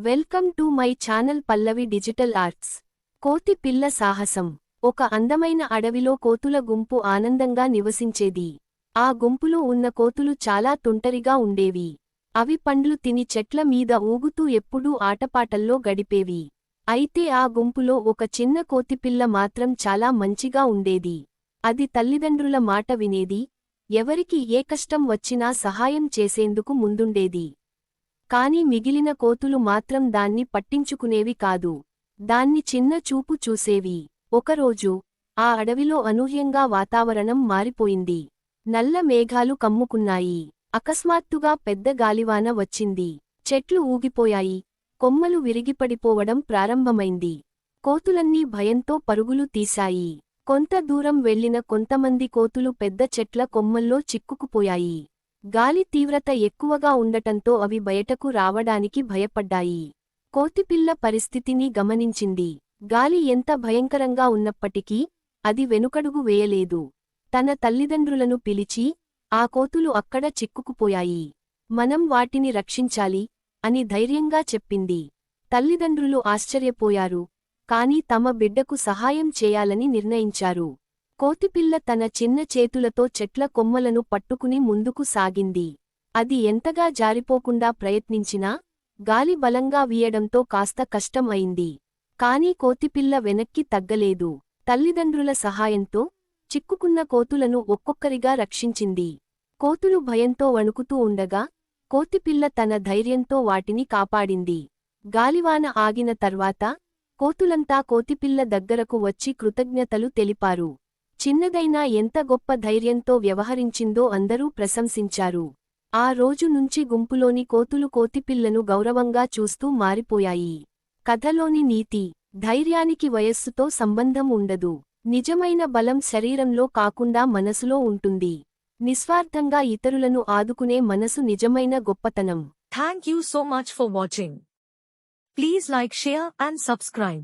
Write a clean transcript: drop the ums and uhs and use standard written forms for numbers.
Welcome to my channel Pallavi digital arts. కోతి పిల్ల సాహసం. ఒక అందమైన అడవిలో కోతుల గుంపు ఆనందంగా నివసించేది. ఆ గుంపులో ఉన్న కోతులు చాలా తుంటరిగా ఉండేవి. అవి పండ్లు తిని చెట్ల మీద ఊగుతూ ఎప్పుడూ ఆటపాటల్లో గడిపేవి. అయితే ఆ గుంపులో ఒక చిన్న కోతిపిల్ల మాత్రం చాలా మంచిగా ఉండేది. అది తల్లిదండ్రుల మాట వినేది, ఎవరికి ఏ కష్టం వచ్చినా సహాయం చేసేందుకు ముందుండేది. కాని మిగిలిన కోతులు మాత్రం దాన్ని పట్టించుకునేవి కాదు. దాన్ని చిన్న చూపు చూసేవి. ఒకరోజు ఆ అడవిలో అనూహ్యంగా వాతావరణం మారిపోయింది. నల్ల మేఘాలు కమ్ముకున్నాయి. అకస్మాత్తుగా పెద్ద గాలివాన వచ్చింది. చెట్లు ఊగిపోయాయి. కొమ్మలు విరిగిపడిపోవడం ప్రారంభమైంది. కోతులన్నీ భయంతో పరుగులు తీశాయి. కొంత దూరం వెళ్లిన కొంతమంది కోతులు పెద్ద చెట్ల కొమ్మల్లో చిక్కుకుపోయాయి. గాలి తీవ్రత ఎక్కువగా ఉండటంతో అవి బయటకు రావడానికి భయపడ్డాయి. కోతిపిల్ల పరిస్థితిని గమనించింది. గాలి ఎంత భయంకరంగా ఉన్నప్పటికీ అది వెనుకడుగు వేయలేదు. తన తల్లిదండ్రులను పిలిచి, ఆ కోతులు అక్కడ చిక్కుకుపోయాయి, మనం వాటిని రక్షించాలి అని ధైర్యంగా చెప్పింది. తల్లిదండ్రులు ఆశ్చర్యపోయారు, కాని తమ బిడ్డకు సహాయం చేయాలని నిర్ణయించారు. కోతిపిల్ల తన చిన్న చేతులతో చెట్ల కొమ్మలను పట్టుకుని ముందుకు సాగింది. అది ఎంతగా జారిపోకుండా ప్రయత్నించినా గాలి బలంగా వీయడంతో కాస్త కష్టం అయింది. కాని కోతిపిల్ల వెనక్కి తగ్గలేదు. తల్లిదండ్రుల సహాయంతో చిక్కుకున్న కోతులను ఒక్కొక్కరిగా రక్షించింది. కోతులు భయంతో వణుకుతూ ఉండగా కోతిపిల్ల తన ధైర్యంతో వాటిని కాపాడింది. గాలివాన ఆగిన తర్వాత కోతులంతా కోతిపిల్ల దగ్గరకు వచ్చి కృతజ్ఞతలు తెలిపారు. చిన్నదైనా ఎంత గొప్ప ధైర్యంతో వ్యవహరించిందో అందరూ ప్రశంసించారు. ఆ రోజు నుంచి గుంపులోని కోతులు కోతిపిల్లను గౌరవంగా చూస్తూ మారిపోయాయి. కథలోని నీతి: ధైర్యానికి వయస్సుతో సంబంధం ఉండదు. నిజమైన బలం శరీరంలో కాకుండా మనసులో ఉంటుంది. నిస్వార్థంగా ఇతరులను ఆదుకునే మనసు నిజమైన గొప్పతనం. Thank you so much for watching. Please like, share and subscribe.